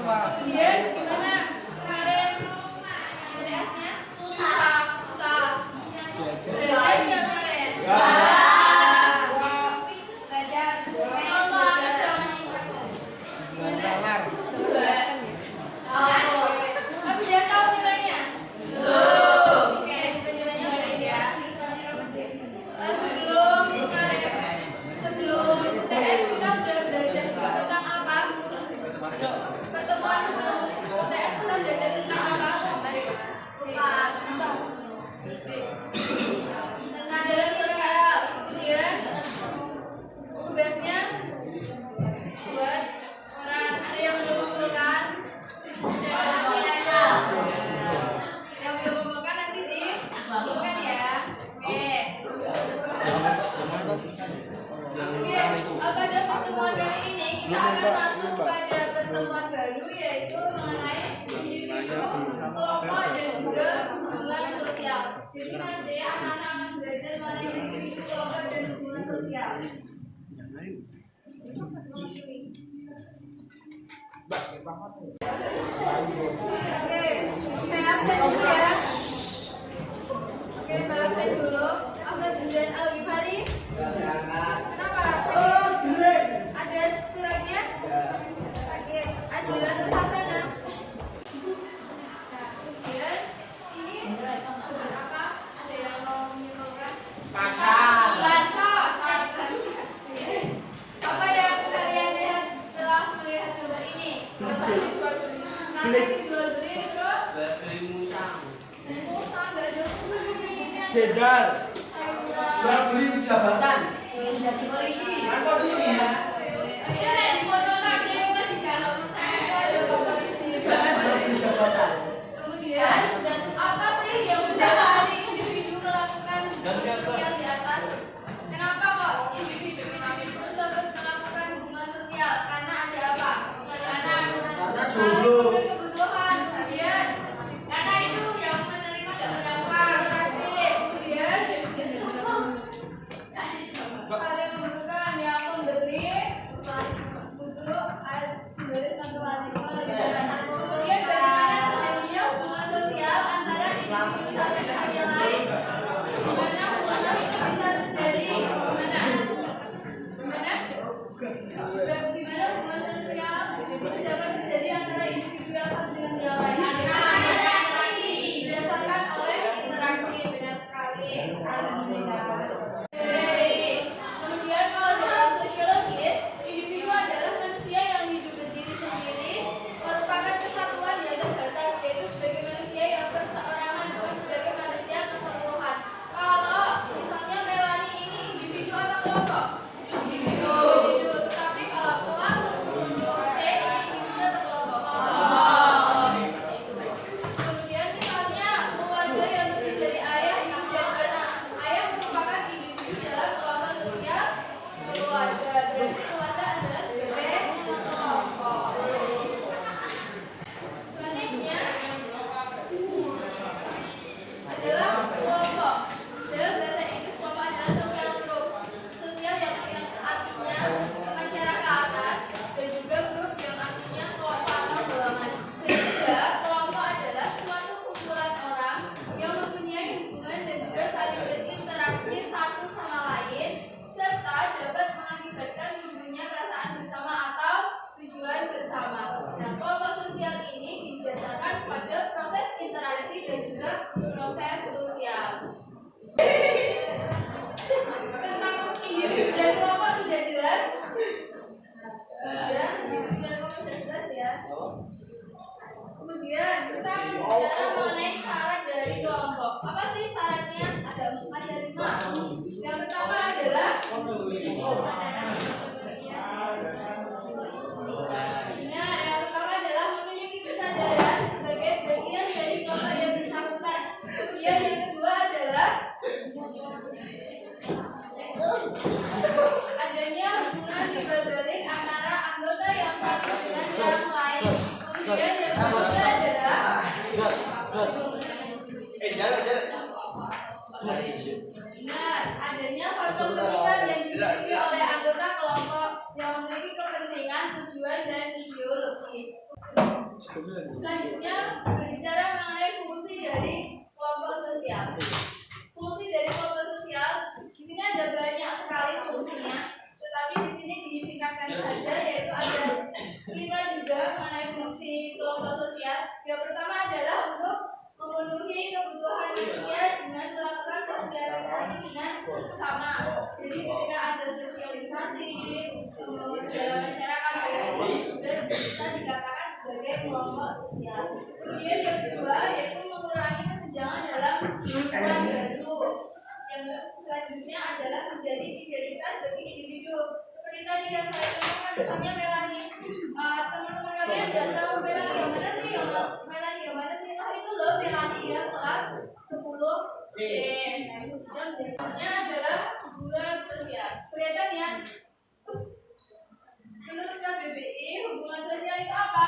Kemudian gimana kemarin CDS-nya? Susah. Belajar nggak kemarin? Belajar. Kalau ada namanya tapi dia tahu nilainya? Belum. Oke, bukan nilainya berarti ya. Sebelum UTS kita udah belajar tentang apa? Pertemuan sebelum UTS kita belajar tentang apa? Jalan sosial. Kemudian tugasnya buat orang ada yang belum mengumpulkan. Yang belum mengumpulkan nanti dibuka ya. Oke, pada pertemuan kali ini kita akan masuk pada pertemuan baru yaitu mengenai individu, kelompok dan juga hubungan sosial. Jadi nanti anak-anak akan belajar mengenai individu, kelompok dan hubungan sosial. Oke, saya absen dulu ya. Oke, Mbak absen dulu. Ahmad Zudan Al-Ghifari. Kenapa? Oh, ada suratnya? Oke, Adilan Nurhatana. Kemudian ini surat apa? Ada yang mau menyimpulkan? Bansos. Apa yang kalian lihat setelah melihat gambar ini? Transaksi jual beli terus? Beli musang. Musang nggak ada musang ini. Cendal. Jual beli jabatan. Polisi. Polisi. Iya, di foto lagi yang di jalan. Ada polisi. Jabatan. Kemudian apa sih yang mendasari individu melakukan hubungan sosial di atas? Kenapa kok individu tersebut melakukan hubungan sosial? Karena ada apa? Karena jodoh. Kebutuhan. Kemudian karena itu yang menerima dapat. Kemudian hal yang membutuhkan yang membeli butuh sembari mutualisme lebih jelas. Kemudian bagaimana terjadinya hubungan sosial antara individu sama manusia lain? Gimana hubungan itu bisa terjadi? Gimana hubungan sosial bisa dapat terjadi antara individu yang satu dengan yang lain? Didasarkan oleh interaksi. Benar sekali. Kemudian kalau dalam sosiologis, individu adalah manusia yang hidup berdiri sendiri, merupakan kesatuan yang terbatas, yaitu sebagai manusia yang perseorangan, bukan sebagai manusia keseluruhan. Kalau misalnya Melani ini individu atau kelompok? Individu. Tetapi kalau kelas 10C ini individu atau kelompok? Kemudian misalnya keluarga yang terdiri dari ayah, ibu, dan anak. Ayah merupakan individu dalam kelompok sosial keluarga. Berarti keluarga adalah sebagai kelompok. Selanjutnya adalah kelompok. Dalam bahasa Inggris kelompok adalah social group. Sosial yang artinya masyarakatan dan juga grup yang artinya kelompok atau golongan. Sehingga kelompok adalah suatu kumpulan orang yang mempunyai hubungan dan juga saling berinteraksi satu sama lain serta dapat mengakibatkan tumbuhnya perasaan bersama atau tujuan bersama. Nah, kelompok sosial ini didasarkan pada proses interaksi dan juga proses sosial. Tentang individu dan kelompok sudah jelas? Sudah, individu dan kelompok sudah jelas ya. Kemudian kita akan bicara mengenai syarat dari kelompok. Apa sih syaratnya? Ada 5. Yang pertama adalah yang pertama adalah memiliki kesadaran sebagai bagian dari kelompok yang bersangkutan. Kemudian yang kedua adalah adanya hubungan timbal balik antara anggota yang satu dengan yang lain. Kemudian yang ketiga adalah adanya faktor pemikat yang dimiliki oleh anggota kelompok yang memiliki kepentingan, tujuan, dan ideologi. Selanjutnya berbicara mengenai fungsi dari kelompok sosial. Fungsi dari kelompok sosial di sini ada banyak sekali fungsinya, tetapi di sini disingkatkan saja, yaitu ada 5 juga mengenai fungsi kelompok sosial. Yang pertama adalah untuk memenuhi kebutuhan manusia dengan melakukan sosialisasi dengan sama. Jadi ketika ada sosialisasi dalam masyarakat, bisa dikatakan sebagai kelompok sosial. Kemudian yang kedua yaitu mengurangi kesenjangan dalam lingkungan baru. Yang selanjutnya adalah menjadi identitas bagi individu. Seperti tadi yang saya katakan, misalnya Melani, teman-teman kalian dan tahu Melani yang mana sih? Melani yang mana sih? Oh itu loh Melani ya, kelas 10 C. Nah itu bisa menjadinya adalah hubungan sosial. Kelihatan ya? Menurut KBBI, hubungan sosial itu apa?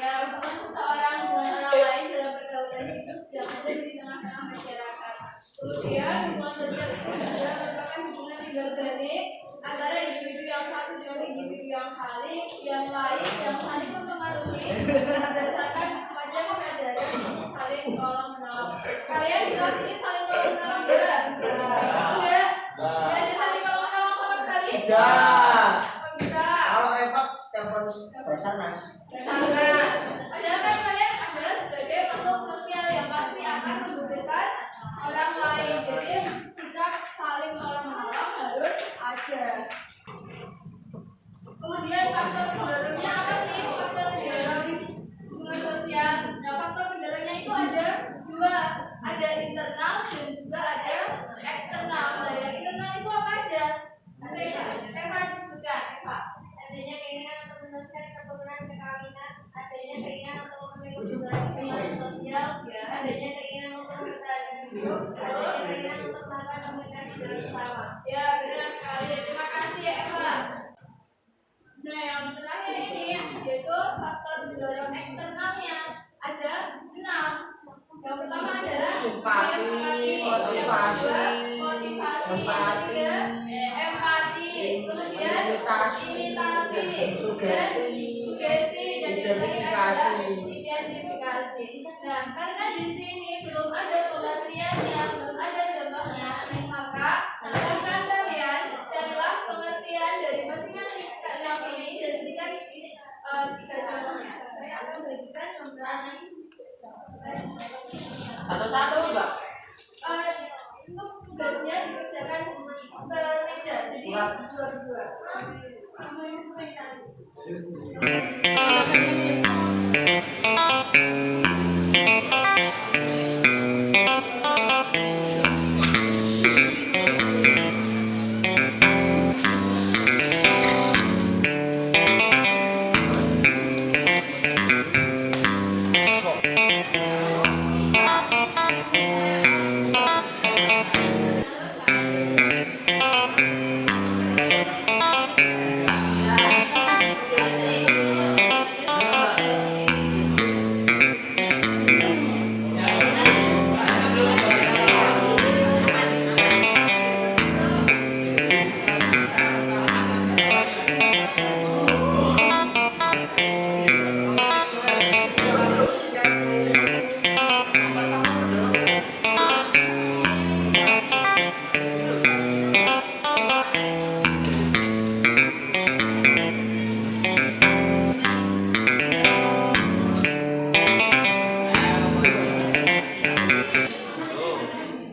Ya, hubungan seseorang dengan orang lain dalam pergaulan hidup yang ada di tengah-tengah masyarakat. Kemudian, hubungan sosial itu juga merupakan hubungan organik antara individu yang satu dengan individu yang saling mempengaruhi berdasarkan kepada kesadaran saling tolong menolong. Kalian di kelas ini saling tolong menolong enggak? Enggak. Enggak ada saling tolong menolong sama sekali? Tidak. Kok bisa? Kalau repot telepon Basarnas. Padahal kan kalian adalah sebagai makhluk sosial yang pasti akan membutuhkan orang lain. Jadi sikap saling tolong menolong harus ada. Kemudian faktor pendorongnya apa sih? Faktor pendorong hubungan sosial. Nah, faktor pendorongnya itu ada 2, ada internal dan juga ada eksternal. Nah, yang internal itu apa aja? Ada yang Eva disebutkan, Eva. Adanya keinginan untuk meneruskan keturunan perkawinan, adanya keinginan untuk memenuhi kebutuhan sosial, adanya keinginan untuk bertahan hidup, adanya keinginan untuk melakukan komunikasi dengan sesama. Ya, benar sekali. Terima kasih ya, Eva. Nah, yang terakhir ini yaitu faktor pendorong eksternalnya ada 6. Yang pertama adalah Simpati, motivasi, empati, kemudian imitasi, sugesti, dan identifikasi. Nah, karena di sini belum ada pengertiannya, belum ada contohnya, maka silakan kalian carilah pengertian dari masing-masing kalian ini dan berikan 3 contohnya. Saya akan berikan contohnya Satu-satu, Mbak. untuk tugasnya dikerjakan ke meja, jadi 2-2. Kamu yang suka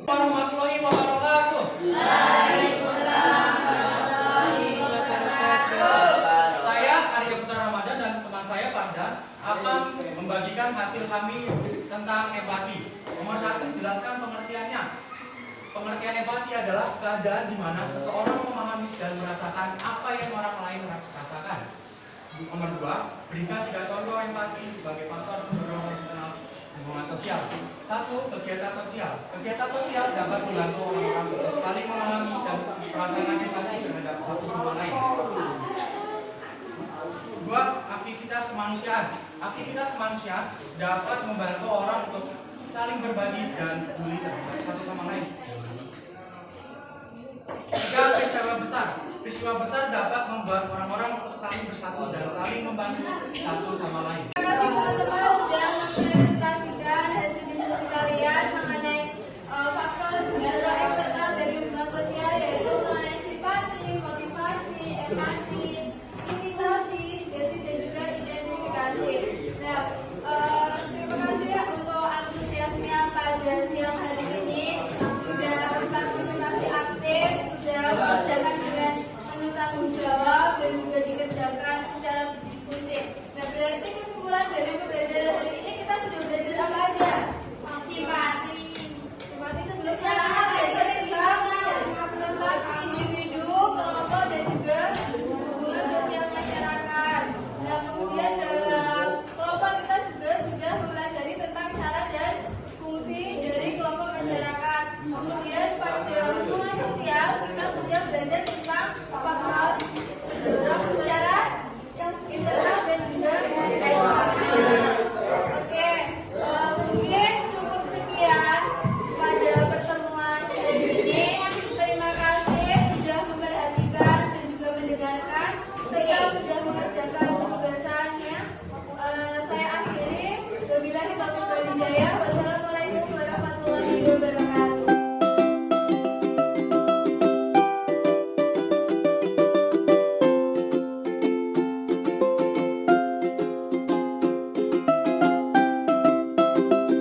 Warahmatullahi wabarakatuh. Saya Arya Putra Ramadan dan teman saya Fardan akan membagikan hasil kami tentang empati. Nomor 1, jelaskan pengertiannya. Pengertian empati adalah keadaan di mana seseorang memahami dan merasakan apa yang orang lain rasakan. Nomor 2, berikan 3 contoh empati sebagai faktor pendorong eksternal hubungan sosial. 1. Kegiatan sosial. Kegiatan sosial dapat membantu orang-orang saling memahami dan merasakan empati terhadap satu sama lain. 2. Aktivitas kemanusiaan. Aktivitas kemanusiaan dapat membantu orang untuk saling berbagi dan peduli terhadap satu sama lain. 3. Peristiwa besar. Peristiwa besar dapat membuat orang-orang untuk saling bersatu dan saling membantu satu sama lain. Terima kasih teman-teman.